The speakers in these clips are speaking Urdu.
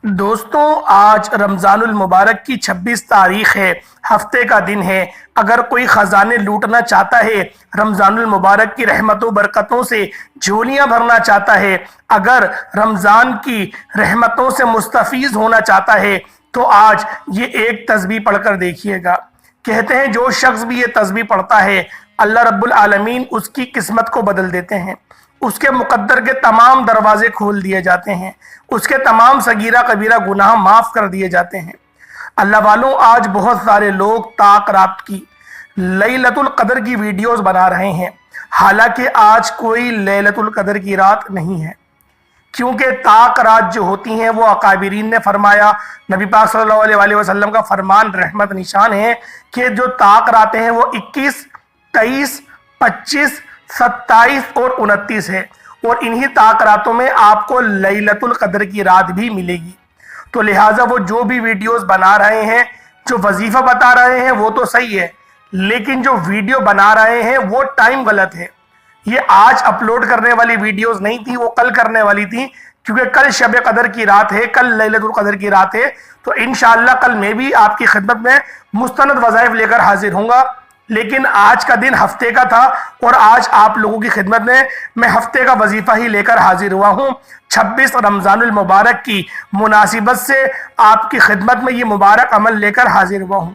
دوستوں، آج رمضان المبارک کی 26 تاریخ ہے، ہفتے کا دن ہے۔ اگر کوئی خزانے لوٹنا چاہتا ہے، رمضان المبارک کی رحمت و برکتوں سے جھولیاں بھرنا چاہتا ہے، اگر رمضان کی رحمتوں سے مستفیض ہونا چاہتا ہے تو آج یہ ایک تسبیح پڑھ کر دیکھیے گا۔ کہتے ہیں جو شخص بھی یہ تسبیح پڑھتا ہے، اللہ رب العالمین اس کی قسمت کو بدل دیتے ہیں، اس کے مقدر کے تمام دروازے کھول دیے جاتے ہیں، اس کے تمام صغیرہ کبیرہ گناہ معاف کر دیے جاتے ہیں۔ اللہ والوں، آج بہت سارے لوگ طاق رات کی لیلۃ القدر کی ویڈیوز بنا رہے ہیں، حالانکہ آج کوئی لیلۃ القدر کی رات نہیں ہے، کیونکہ طاق رات جو ہوتی ہیں وہ اکابرین نے فرمایا، نبی پاک صلی اللہ علیہ وسلم کا فرمان رحمت نشان ہے کہ جو طاق راتیں ہیں وہ 21، 23، 25، 27 اور 29 ہے، اور انہی طاق راتوں میں آپ کو لیلۃ القدر کی رات بھی ملے گی۔ تو لہٰذا وہ جو بھی ویڈیوز بنا رہے ہیں، جو وظیفہ بتا رہے ہیں وہ تو صحیح ہے، لیکن جو ویڈیو بنا رہے ہیں وہ ٹائم غلط ہے۔ یہ آج اپلوڈ کرنے والی ویڈیوز نہیں تھی، وہ کل کرنے والی تھی، کیونکہ کل شب قدر کی رات ہے، کل لیلۃ القدر کی رات ہے۔ تو انشاءاللہ کل میں بھی آپ کی خدمت میں مستند وظائف لے کر حاضر ہوں گا، لیکن آج کا دن ہفتے کا تھا اور آج آپ لوگوں کی خدمت میں ہفتے کا وظیفہ ہی لے کر حاضر ہوا ہوں۔ 26 رمضان المبارک کی مناسبت سے آپ کی خدمت میں یہ مبارک عمل لے کر حاضر ہوا ہوں،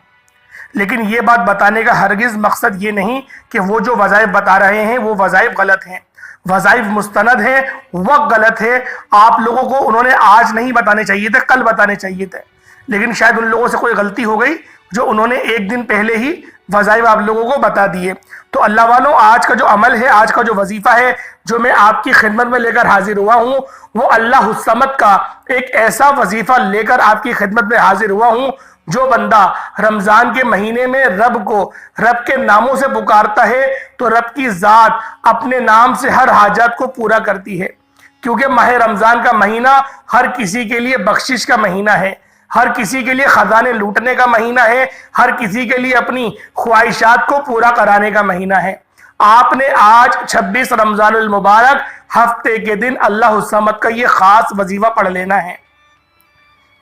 لیکن یہ بات بتانے کا ہرگز مقصد یہ نہیں کہ وہ جو وظائف بتا رہے ہیں وہ وظائف غلط ہیں۔ وظائف مستند ہیں، وقت غلط ہے۔ آپ لوگوں کو انہوں نے آج نہیں بتانے چاہیے تھے، کل بتانے چاہیے تھے، لیکن شاید ان لوگوں سے کوئی غلطی ہو گئی جو انہوں نے ایک دن پہلے ہی وظائف آپ لوگوں کو بتا دیے۔ تو اللہ والوں، آج کا جو عمل ہے، آج کا جو وظیفہ ہے جو میں آپ کی خدمت میں لے کر حاضر ہوا ہوں، وہ اللہ الصمد کا ایک ایسا وظیفہ لے کر آپ کی خدمت میں حاضر ہوا ہوں۔ جو بندہ رمضان کے مہینے میں رب کو رب کے ناموں سے پکارتا ہے تو رب کی ذات اپنے نام سے ہر حاجات کو پورا کرتی ہے، کیونکہ ماہ رمضان کا مہینہ ہر کسی کے لیے بخشش کا مہینہ ہے، ہر کسی کے لیے خزانے لوٹنے کا مہینہ ہے، ہر کسی کے لیے اپنی خواہشات کو پورا کرانے کا مہینہ ہے۔ آپ نے آج 26 رمضان المبارک ہفتے کے دن اللہ الصمد کا یہ خاص وظیفہ پڑھ لینا ہے۔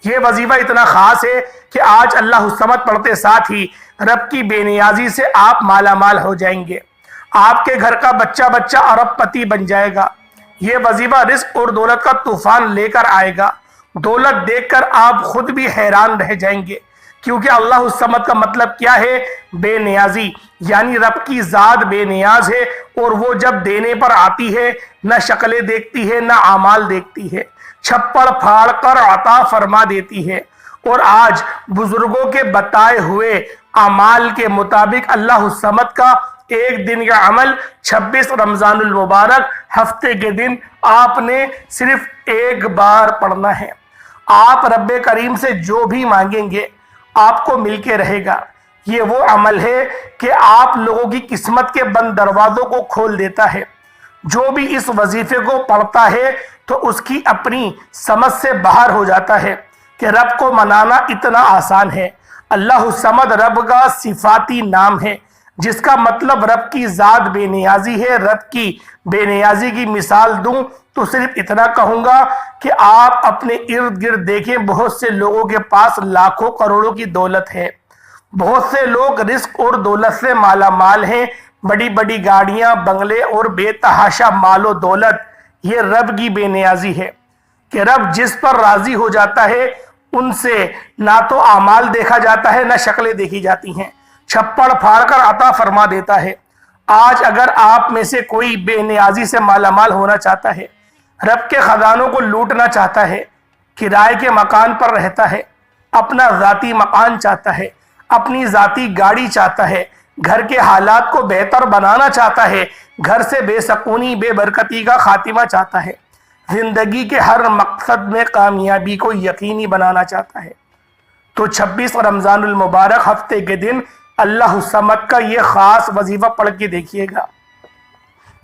یہ وظیفہ اتنا خاص ہے کہ آج اللہ الصمد پڑھتے ساتھ ہی رب کی بے نیازی سے آپ مالا مال ہو جائیں گے، آپ کے گھر کا بچہ بچہ ارب پتی بن جائے گا۔ یہ وظیفہ رزق اور دولت کا طوفان لے کر آئے گا۔ دولت دیکھ کر آپ خود بھی حیران رہ جائیں گے، کیونکہ اللہ الصمد کا مطلب کیا ہے؟ بے نیازی، یعنی رب کی ذات بے نیاز ہے، اور وہ جب دینے پر آتی ہے نہ شکلیں دیکھتی ہے نہ اعمال دیکھتی ہے، چھپڑ پھاڑ کر عطا فرما دیتی ہے۔ اور آج بزرگوں کے بتائے ہوئے اعمال کے مطابق اللہ الصمد کا ایک دن کا عمل 26 رمضان المبارک ہفتے کے دن آپ نے صرف ایک بار پڑھنا ہے۔ آپ رب کریم سے جو بھی مانگیں گے آپ کو مل کے رہے گا۔ یہ وہ عمل ہے کہ آپ لوگوں کی قسمت کے بند دروازوں کو کھول دیتا ہے۔ جو بھی اس وظیفے کو پڑھتا ہے تو اس کی اپنی سمجھ سے باہر ہو جاتا ہے کہ رب کو منانا اتنا آسان ہے۔ اللہ الصمد رب کا صفاتی نام ہے، جس کا مطلب رب کی ذات بے نیازی ہے۔ رب کی بے نیازی کی مثال دوں تو صرف اتنا کہوں گا کہ آپ اپنے ارد گرد دیکھیں، بہت سے لوگوں کے پاس لاکھوں کروڑوں کی دولت ہے، بہت سے لوگ رزق اور دولت سے مالا مال ہیں، بڑی بڑی گاڑیاں، بنگلے اور بے تحاشا مال و دولت۔ یہ رب کی بے نیازی ہے کہ رب جس پر راضی ہو جاتا ہے ان سے نہ تو اعمال دیکھا جاتا ہے نہ شکلیں دیکھی جاتی ہیں، چھپڑ پھاڑ کر عطا فرما دیتا ہے۔ آج اگر آپ میں سے کوئی بے نیازی سے مالا مال ہونا چاہتا ہے، رب کے خزانوں کو لوٹنا چاہتا ہے، کرائے کے مکان پر رہتا ہے، اپنا ذاتی مکان چاہتا ہے، اپنی ذاتی گاڑی چاہتا ہے، گھر کے حالات کو بہتر بنانا چاہتا ہے، گھر سے بے سکونی بے برکتی کا خاتمہ چاہتا ہے، زندگی کے ہر مقصد میں کامیابی کو یقینی بنانا چاہتا ہے، تو 26 رمضان المبارک ہفتے کے دن اللہ الصمد کا یہ خاص وظیفہ پڑھ کے دیکھیے گا۔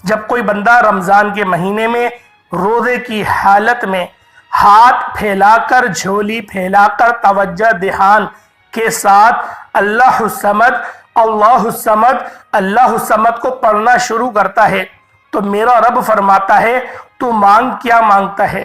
جب کوئی بندہ رمضان کے مہینے میں روزے کی حالت میں ہاتھ پھیلا کر، جھولی پھیلا کر، توجہ دھیان کے ساتھ اللہ الصمد اللہ الصمد اللہ الصمد کو پڑھنا شروع کرتا ہے تو میرا رب فرماتا ہے تو مانگ کیا مانگتا ہے؟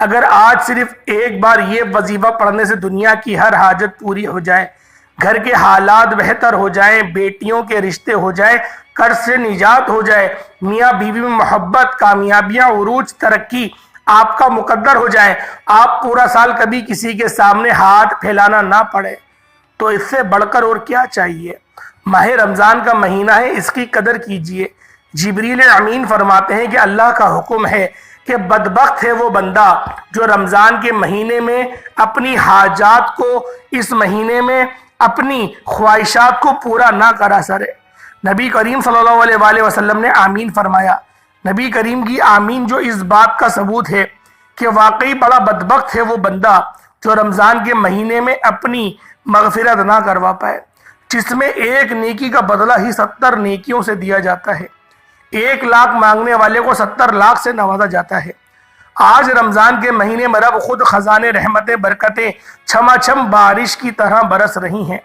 اگر آج صرف ایک بار یہ وظیفہ پڑھنے سے دنیا کی ہر حاجت پوری ہو جائے، گھر کے حالات بہتر ہو جائیں، بیٹیوں کے رشتے ہو جائیں، قرض سے نجات ہو جائے، میاں بیوی میں محبت، کامیابیاں، عروج، ترقی آپ کا مقدر ہو جائے، آپ پورا سال کبھی کسی کے سامنے ہاتھ پھیلانا نہ پڑے، تو اس سے بڑھ کر اور کیا چاہیے؟ ماہ رمضان کا مہینہ ہے، اس کی قدر کیجئے۔ جبریل امین فرماتے ہیں کہ اللہ کا حکم ہے کہ بدبخت ہے وہ بندہ جو رمضان کے مہینے میں اپنی حاجات کو، اس مہینے میں اپنی خواہشات کو پورا نہ کرا سرے۔ نبی کریم صلی اللہ علیہ وآلہ وسلم نے آمین فرمایا۔ نبی کریم کی آمین جو اس بات کا ثبوت ہے کہ واقعی بڑا بدبخت ہے وہ بندہ جو رمضان کے مہینے میں اپنی مغفرت نہ کروا پائے، جس میں ایک نیکی کا بدلہ ہی 70 نیکیوں سے دیا جاتا ہے، 1 لاکھ مانگنے والے کو 70 لاکھ سے نوازا جاتا ہے۔ آج رمضان کے مہینے میں رب خود خزانے رحمتیں، برکتیں چھما چھم بارش کی طرح برس رہی ہیں،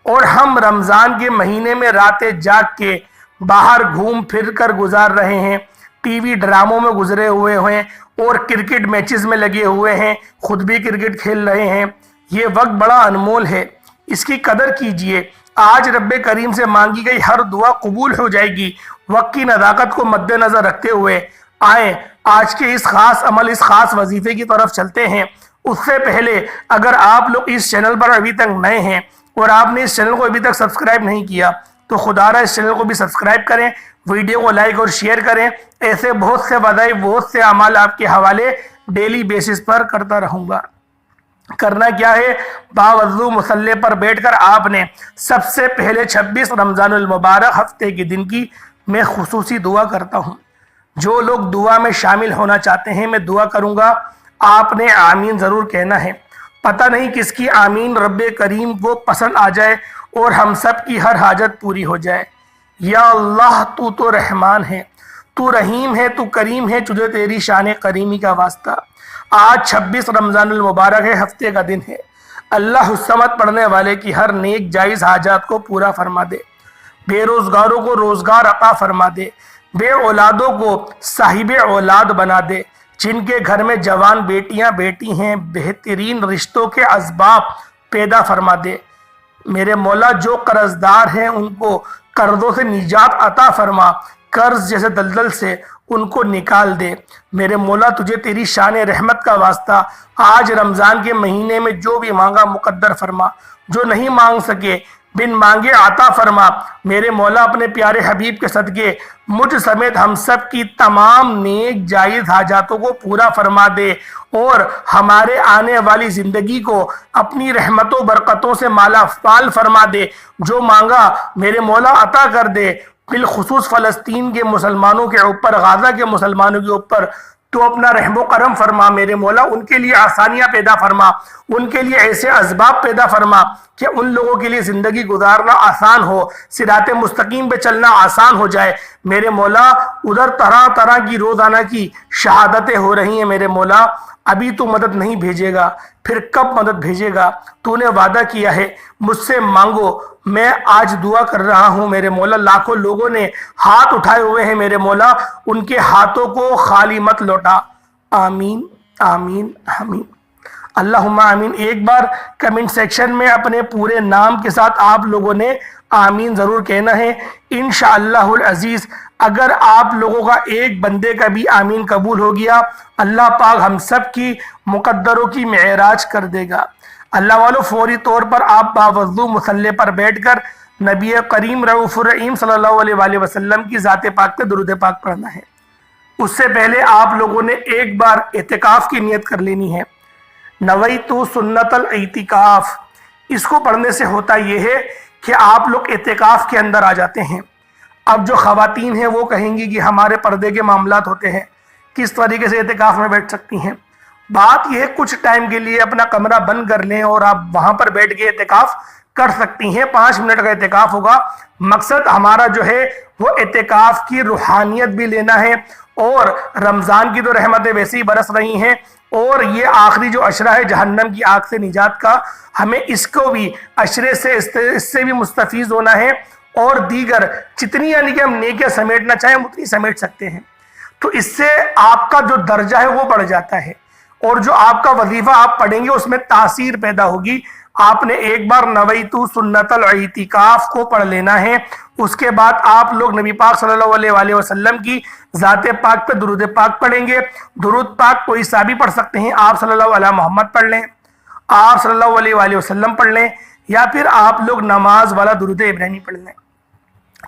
اور ہم رمضان کے مہینے میں راتیں جاگ کے باہر گھوم پھر کر گزار رہے ہیں، ٹی وی ڈراموں میں گزرے ہوئے ہیں اور کرکٹ میچز میں لگے ہوئے ہیں، خود بھی کرکٹ کھیل رہے ہیں۔ یہ وقت بڑا انمول ہے، اس کی قدر کیجئے۔ آج رب کریم سے مانگی گئی ہر دعا قبول ہو جائے گی۔ وقت کی نزاکت کو مد نظر رکھتے ہوئے آئیں آج کے اس خاص عمل، اس خاص وظیفے کی طرف چلتے ہیں۔ اس سے پہلے اگر آپ لوگ اس چینل پر ابھی تک نئے ہیں اور آپ نے اس چینل کو ابھی تک سبسکرائب نہیں کیا تو خدا را اس چینل کو بھی سبسکرائب کریں، ویڈیو کو لائک اور شیئر کریں۔ ایسے بہت سے وظائف، بہت سے اعمال آپ کے حوالے ڈیلی بیسس پر کرتا رہوں گا۔ کرنا کیا ہے؟ باوضو مصلی پر بیٹھ کر آپ نے سب سے پہلے 26 رمضان المبارک ہفتے کے دن کی میں خصوصی دعا کرتا ہوں۔ جو لوگ دعا میں شامل ہونا چاہتے ہیں، میں دعا کروں گا، آپ نے آمین ضرور کہنا ہے۔ پتہ نہیں کس کی آمین رب کریم کو پسند آ جائے اور ہم سب کی ہر حاجت پوری ہو جائے۔ یا اللہ، تو رحمان ہے، تو رحیم ہے، تو کریم ہے، تجھے تیری شان کریمی کا واسطہ۔ آج 26 رمضان المبارک ہے، ہفتے کا دن ہے۔ اللہ الصمد پڑھنے والے کی ہر نیک جائز حاجات کو پورا فرما دے، بے روزگاروں کو روزگار عطا فرما دے، بے اولادوں کو صاحب اولاد بنا دے، جن کے گھر میں جوان بیٹیاں بیٹی ہیں بہترین رشتوں کے اسباب پیدا فرما دے۔ میرے مولا جو قرضدار ہیں ان کو قرضوں سے نجات عطا فرما، قرض جیسے دلدل سے ان کو نکال دے۔ میرے مولا تجھے تیری شان رحمت کا واسطہ آج رمضان کے مہینے میں جو بھی مانگا مقدر فرما، جو نہیں مانگ سکے بن مانگے عطا فرما۔ میرے مولا اپنے پیارے حبیب کے صدقے مجھ سمیت ہم سب کی تمام نیک جائز حاجاتوں کو پورا فرما دے اور ہمارے آنے والی زندگی کو اپنی رحمتوں برکتوں سے مالا مال فرما دے۔ جو مانگا میرے مولا عطا کر دے۔ بالخصوص فلسطین کے مسلمانوں کے اوپر، غزہ کے مسلمانوں کے اوپر تو اپنا رحم و کرم فرما میرے مولا، ان کے لیے آسانیاں پیدا فرما، ان کے لیے ایسے اسباب پیدا فرما کہ ان لوگوں کے لیے زندگی گزارنا آسان ہو، صراط مستقیم پہ چلنا آسان ہو جائے۔ میرے مولا ادھر طرح طرح کی روزانہ کی شہادتیں ہو رہی ہیں، میرے مولا ابھی تو مدد نہیں بھیجے گا، پھر کب مدد بھیجے گا؟ تو نے وعدہ کیا ہے مجھ سے مانگو۔ میں آج دعا کر رہا ہوں میرے مولا، لاکھوں لوگوں نے ہاتھ اٹھائے ہوئے ہیں میرے مولا، ان کے ہاتھوں کو خالی مت لوٹا۔ آمین آمین آمین، اللہم آمین۔ ایک بار کمنٹ سیکشن میں اپنے پورے نام کے ساتھ آپ لوگوں نے آمین ضرور کہنا ہے۔ انشاءاللہ العزیز اگر آپ لوگوں کا ایک بندے کا بھی آمین قبول ہو گیا، اللہ پاک ہم سب کی مقدروں کی معراج کر دے گا۔ اللہ والو فوری طور پر آپ باوضو مصلی پر بیٹھ کر نبی کریم رؤوف الرحیم صلی اللہ علیہ وآلہ وسلم کی ذات پاک پہ درود پاک پڑھنا ہے۔ اس سے پہلے آپ لوگوں نے ایک بار اعتکاف کی نیت کر لینی ہے۔ نویت سنت الاعتکاف، اس کو پڑھنے سے ہوتا یہ ہے کہ آپ لوگ اعتکاف کے اندر آ جاتے ہیں۔ اب جو خواتین ہیں وہ کہیں گی کہ ہمارے پردے کے معاملات ہوتے ہیں، کس طریقے سے اعتکاف میں بیٹھ سکتی ہیں؟ بات یہ کچھ ٹائم کے لیے اپنا کمرہ بند کر لیں اور آپ وہاں پر بیٹھ کے اعتکاف کر سکتی ہیں۔ 5 منٹ کا اعتکاف ہوگا۔ مقصد ہمارا جو ہے وہ اعتکاف کی روحانیت بھی لینا ہے، اور رمضان کی تو رحمتیں ویسے ہی برس رہی ہیں، اور یہ آخری جو عشرہ ہے جہنم کی آگ سے نجات کا، ہمیں اس کو بھی عشرے سے اس سے بھی مستفیض ہونا ہے، اور دیگر جتنی یعنی کہ ہم نیکیاں سمیٹنا چاہیں ہم اتنی سمیٹ سکتے ہیں۔ تو اس سے آپ کا جو درجہ ہے وہ بڑھ جاتا ہے، اور جو آپ کا وظیفہ آپ پڑھیں گے اس میں تاثیر پیدا ہوگی۔ آپ نے ایک بار نویتو سنت الاعتکاف کو پڑھ لینا ہے، اس کے بعد آپ لوگ نبی پاک صلی اللہ علیہ وآلہ وسلم کی ذات پاک پہ درود پاک پڑھیں گے۔ درود پاک کوئی سا بھی پڑھ سکتے ہیں، آپ صلی اللہ علیہ محمد پڑھ لیں، آپ صلی اللہ علیہ وآلہ وسلم پڑھ لیں، یا پھر آپ لوگ نماز والا درود ابراہیمی پڑھ لیں۔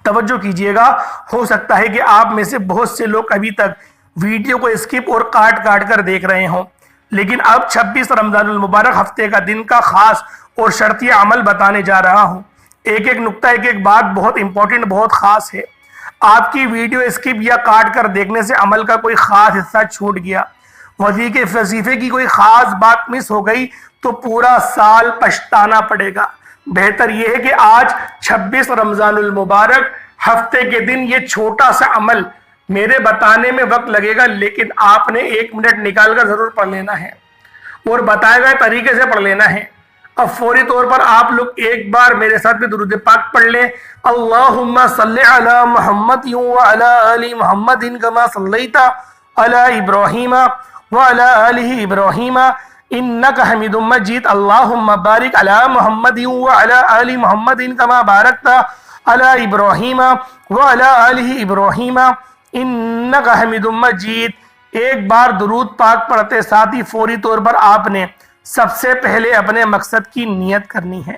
توجہ کیجئے گا، ہو سکتا ہے کہ آپ میں سے بہت سے لوگ ابھی تک ویڈیو کو اسکپ اور کاٹ کر دیکھ رہے ہوں، لیکن اب 26 رمضان المبارک ہفتے کا دن کا خاص اور شرطی عمل بتانے جا رہا ہوں۔ ایک ایک نقطہ، ایک ایک بات بہت امپورٹنٹ، بہت خاص ہے۔ آپ کی ویڈیو اسکپ یا کاٹ کر دیکھنے سے عمل کا کوئی خاص حصہ چھوٹ گیا، وظیفے کی کوئی خاص بات مس ہو گئی تو پورا سال پچھتانا پڑے گا۔ بہتر یہ ہے کہ آج 26 رمضان المبارک ہفتے کے دن یہ چھوٹا سا عمل میرے بتانے میں وقت لگے گا، لیکن آپ نے 1 منٹ نکال کر ضرور پڑھ لینا ہے اور بتائے گئے طریقے سے پڑھ لینا ہے۔ اب فوری طور پر آپ لوگ ایک بار میرے ساتھ بھی درود پاک پڑھ لیں۔ اللہم صلی علی محمد وعلی آل محمد کما صلیت علی ابراہیم وعلی آل ابراہیم انک حمید مجید۔ اللہم بارک علی محمد وعلی آل محمد کما بارکت علی ابراہیم وعلی آل ابراہیم انک حمید مجید۔ ایک بار درود پاک پڑھتے ساتھ ہی فوری طور پر آپ نے سب سے پہلے اپنے مقصد کی نیت کرنی ہے۔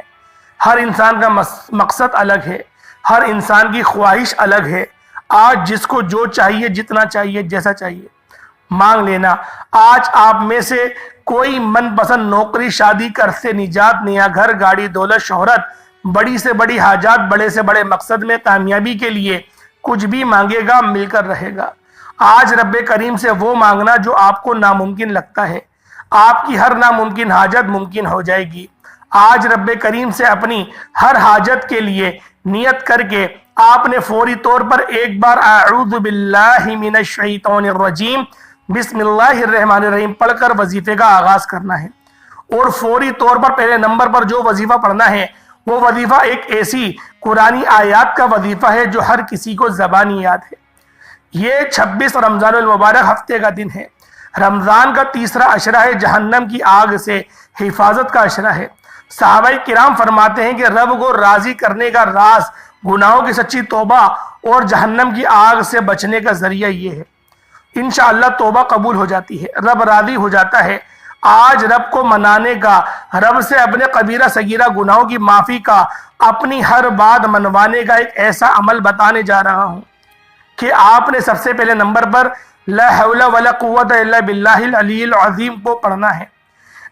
ہر انسان کا مقصد الگ ہے، ہر انسان کی خواہش الگ ہے۔ آج جس کو جو چاہیے، جتنا چاہیے، جیسا چاہیے مانگ لینا۔ آج آپ میں سے کوئی من پسند نوکری، شادی، قرض سے نجات، نیا گھر، گاڑی، دولت، شہرت، بڑی سے بڑی حاجات، بڑے سے بڑے مقصد میں کامیابی کے لیے کچھ بھی مانگے گا، مل کر رہے گا۔ آج رب کریم سے وہ مانگنا جو آپ کو ناممکن لگتا ہے، آپ کی ہر ناممکن حاجت ممکن ہو جائے گی۔ آج رب کریم سے اپنی ہر حاجت کے لیے نیت کر کے آپ نے فوری طور پر ایک بار اعوذ باللہ من الشیطان الرجیم بسم اللہ الرحمن الرحیم پڑھ کر وظیفے کا آغاز کرنا ہے۔ اور فوری طور پر پہلے نمبر پر جو وظیفہ پڑھنا ہے وہ وظیفہ ایک ایسی قرآنی آیات کا وظیفہ ہے جو ہر کسی کو زبانی یاد ہے۔ یہ 26 رمضان المبارک ہفتے کا دن ہے۔ رمضان کا تیسرا عشرہ ہے، جہنم کی آگ سے حفاظت کا عشرہ ہے۔ صحابہ کرام فرماتے ہیں کہ رب کو راضی کرنے کا راز گناہوں کی سچی توبہ اور جہنم کی آگ سے بچنے کا ذریعہ یہ ہے۔ انشاءاللہ توبہ قبول ہو جاتی ہے، رب راضی ہو جاتا ہے۔ آج رب کو منانے کا، رب سے اپنے کبیرہ صغیرہ گناہوں کی معافی کا، اپنی ہر بات منوانے کا ایک ایسا عمل بتانے جا رہا ہوں کہ آپ نے سب سے پہلے نمبر پر لا حول ولا قوت الا باللہ العلی العظیم کو پڑھنا ہے۔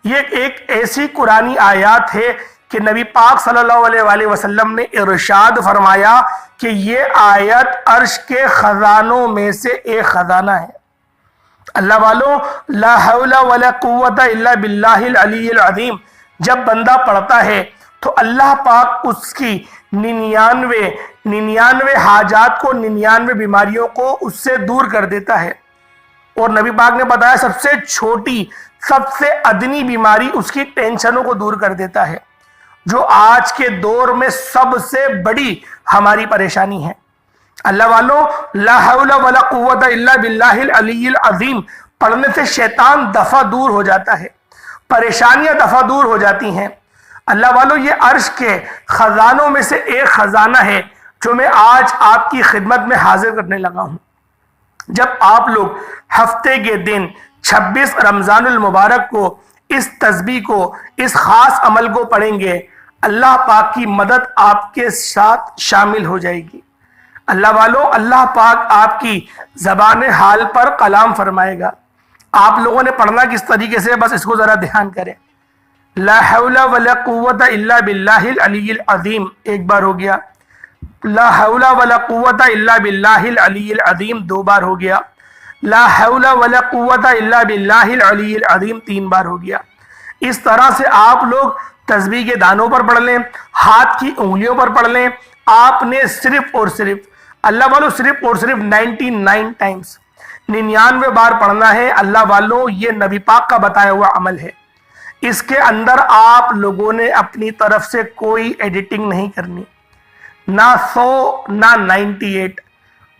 یہ ایک ایسی قرآنی آیات ہے کہ نبی پاک صلی اللہ علیہ وآلہ وسلم نے ارشاد فرمایا کہ یہ آیت عرش کے خزانوں میں سے ایک خزانہ ہے۔ اللہ والوں، لا حول ولا قوت الا باللہ العلی العظیم جب بندہ پڑھتا ہے تو اللہ پاک اس کی 99 حاجات کو، 99 بیماریوں کو اس سے دور کر دیتا ہے۔ اور نبی پاک نے بتایا سب سے چھوٹی، سب سے ادنی بیماری اس کی ٹینشنوں کو دور کر دیتا ہے، جو آج کے دور میں سب سے بڑی ہماری پریشانی ہے۔ اللہ والوں، لا حول ولا قوت الا باللہ العلی العظیم پڑھنے سے شیطان دفع دور ہو جاتا ہے، پریشانیاں دفع دور ہو جاتی ہیں۔ اللہ والوں، یہ عرش کے خزانوں میں سے ایک خزانہ ہے جو میں آج آپ کی خدمت میں حاضر کرنے لگا ہوں۔ جب آپ لوگ ہفتے کے دن 26 رمضان المبارک کو اس تسبیح کو، اس خاص عمل کو پڑھیں گے، اللہ پاک کی مدد آپ کے ساتھ شامل ہو جائے گی۔ اللہ والوں، اللہ پاک آپ کی زبان حال پر کلام فرمائے گا۔ آپ لوگوں نے پڑھنا کس طریقے سے، بس اس کو ذرا دھیان کریں۔ لا حول ولا قوت الا باللہ العلی العظیم ایک بار ہو گیا، لا حول ولا قوت الا باللہ العلی العظیم 2 بار ہو گیا، لا حول ولا قوت الا باللہ العلی العظیم 3 بار ہو گیا۔ اس طرح سے آپ لوگ تسبیح کے دانوں پر پڑھ لیں، ہاتھ کی انگلیوں پر پڑھ لیں۔ آپ نے صرف اور صرف، اللہ والوں، صرف اور صرف 99 ٹائمز 99 بار پڑھنا ہے۔ اللہ والوں، یہ نبی پاک کا بتایا ہوا عمل ہے۔ اس کے اندر آپ لوگوں نے اپنی طرف سے کوئی ایڈیٹنگ نہیں کرنی، نہ 100 نہ 98،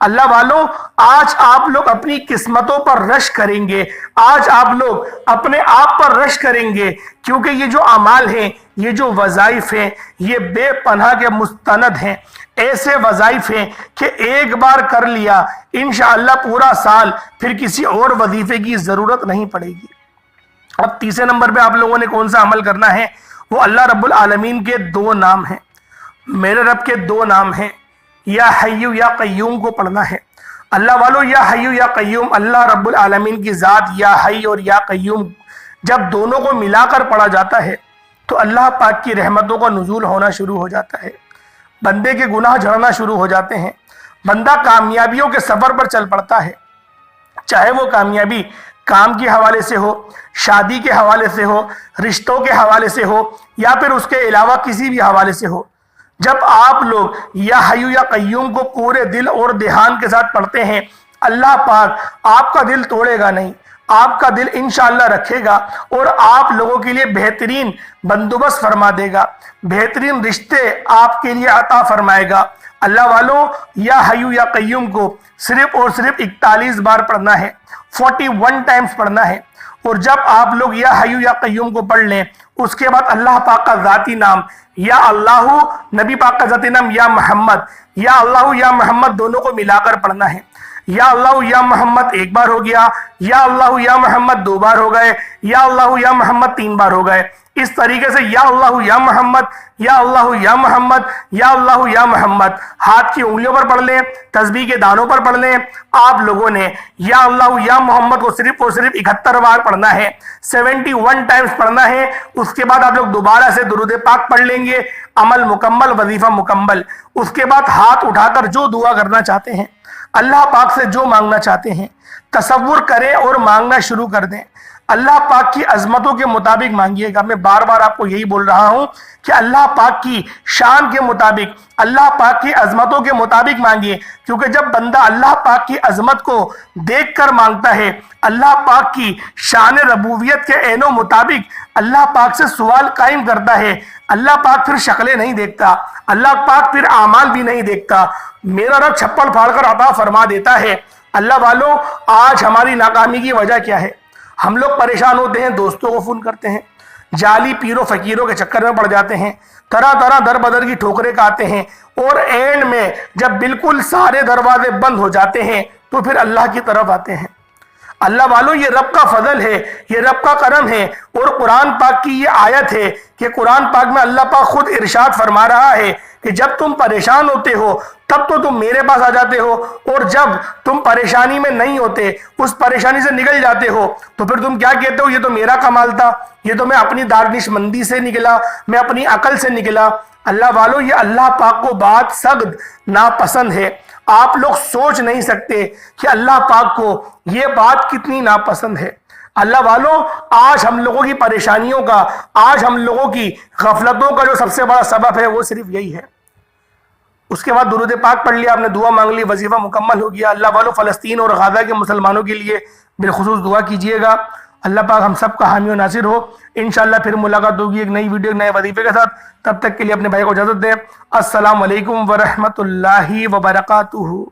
اللہ والوں آج آپ لوگ اپنی قسمتوں پر رش کریں گے، آج آپ لوگ اپنے آپ پر رش کریں گے، کیونکہ یہ جو اعمال ہیں، یہ جو وظائف ہیں، یہ بے پناہ کے مستند ہیں، ایسے وظائف ہیں کہ ایک بار کر لیا انشاءاللہ پورا سال پھر کسی اور وظیفے کی ضرورت نہیں پڑے گی۔ اب تیسرے نمبر پہ آپ لوگوں نے کون سا عمل کرنا ہے؟ وہ اللہ رب العالمین کے دو نام ہیں، میرے رب کے دو نام ہیں، یا حیو یا قیوم کو پڑھنا ہے۔ اللہ والو یا حیو یا قیوم، اللہ رب العالمین کی ذات یا حی اور یا قیوم جب دونوں کو ملا کر پڑھا جاتا ہے تو اللہ پاک کی رحمتوں کا نزول ہونا شروع ہو جاتا ہے، بندے کے گناہ جھڑنا شروع ہو جاتے ہیں، بندہ کامیابیوں کے سفر پر چل پڑتا ہے، چاہے وہ کامیابی کام کے حوالے سے ہو، شادی کے حوالے سے ہو، رشتوں کے حوالے سے ہو، یا پھر اس کے علاوہ کسی بھی حوالے سے ہو۔ جب آپ لوگ یا حیو یا قیوم کو پورے دل اور دھیان کے ساتھ پڑھتے ہیں، اللہ پاک آپ کا دل توڑے گا نہیں، آپ کا دل انشاءاللہ رکھے گا اور آپ لوگوں کے لیے بہترین بندوبست فرما دے گا، بہترین رشتے آپ کے لیے عطا فرمائے گا۔ اللہ والوں یا حیو یا قیوم کو صرف اور صرف 41 بار پڑھنا ہے، 41 ٹائمز پڑھنا ہے، اور جب آپ لوگ یا حیو یا قیوم کو پڑھ لیں اس کے بعد اللہ پاک کا ذاتی نام یا اللہ، نبی پاک کا ذاتی نام یا محمد، یا اللہ یا محمد دونوں کو ملا کر پڑھنا ہے۔ یا اللہ یا محمد ایک بار ہو گیا، یا اللہ یا محمد 2 بار ہو گئے، یا اللہ یا محمد 3 بار ہو گئے، اس طریقے سے یا اللہ یا محمد، یا اللہ یا محمد، یا اللہ یا محمد ہاتھ کی انگلیوں پر پڑھ لیں، تسبیح کے دانوں پر پڑھ لیں۔ آپ لوگوں نے یا اللہ یا محمد کو صرف اور صرف 71 بار پڑھنا ہے، 71 ٹائمز پڑھنا ہے۔ اس کے بعد آپ لوگ دوبارہ سے درود پاک پڑھ لیں گے، عمل مکمل، وظیفہ مکمل۔ اس کے بعد ہاتھ اٹھا کر جو دعا کرنا چاہتے ہیں، اللہ پاک سے جو مانگنا چاہتے ہیں تصور کریں اور مانگنا شروع کر دیں۔ اللہ پاک کی عظمتوں کے مطابق مانگیے گا۔ میں بار بار آپ کو یہی بول رہا ہوں کہ اللہ پاک کی شان کے مطابق، اللہ پاک کی عظمتوں کے مطابق مانگیے، کیونکہ جب بندہ اللہ پاک کی عظمت کو دیکھ کر مانگتا ہے، اللہ پاک کی شان ربوبیت کے عین و مطابق اللہ پاک سے سوال قائم کرتا ہے، اللہ پاک پھر شکلیں نہیں دیکھتا، اللہ پاک پھر اعمال بھی نہیں دیکھتا، میرا رب چھپڑ پھاڑ کر عطا فرما دیتا ہے۔ اللہ والوں آج ہماری ناکامی کی وجہ کیا ہے؟ ہم لوگ پریشان ہوتے ہیں، دوستوں کو فون کرتے ہیں، جعلی پیروں فقیروں کے چکر میں پڑ جاتے ہیں، طرح طرح در بدر کی ٹھوکریں کھاتے ہیں، اور اینڈ میں جب بالکل سارے دروازے بند ہو جاتے ہیں تو پھر اللہ کی طرف آتے ہیں۔ اللہ والوں یہ رب کا فضل ہے، یہ رب کا کرم ہے، اور قرآن پاک کی یہ آیت ہے کہ قرآن پاک میں اللہ پاک خود ارشاد فرما رہا ہے کہ جب تم پریشان ہوتے ہو تب تو تم میرے پاس آ جاتے ہو، اور جب تم پریشانی میں نہیں ہوتے، اس پریشانی سے نکل جاتے ہو، تو پھر تم کیا کہتے ہو؟ یہ تو میرا کمال تھا، یہ تو میں اپنی دانش مندی سے نکلا، میں اپنی عقل سے نکلا۔ اللہ والوں یہ اللہ پاک کو بات سخت ناپسند ہے۔ آپ لوگ سوچ نہیں سکتے کہ اللہ پاک کو یہ بات کتنی ناپسند ہے۔ اللہ والوں آج ہم لوگوں کی پریشانیوں کا، آج ہم لوگوں کی غفلتوں کا جو سب سے بڑا سبب ہے وہ صرف یہی ہے۔ اس کے بعد درود پاک پڑھ لیا، آپ نے دعا مانگ لی، وظیفہ مکمل ہو گیا۔ اللہ والوں فلسطین اور غزہ کے مسلمانوں کے لیے بالخصوص دعا کیجئے گا۔ اللہ پاک ہم سب کا حامی و ناصر ہو۔ انشاءاللہ پھر ملاقات ہوگی ایک نئی ویڈیو، ایک نئے وظیفے کے ساتھ۔ تب تک کے لیے اپنے بھائی کو اجازت دیں۔ السلام علیکم ورحمۃ اللہ وبرکاتہ۔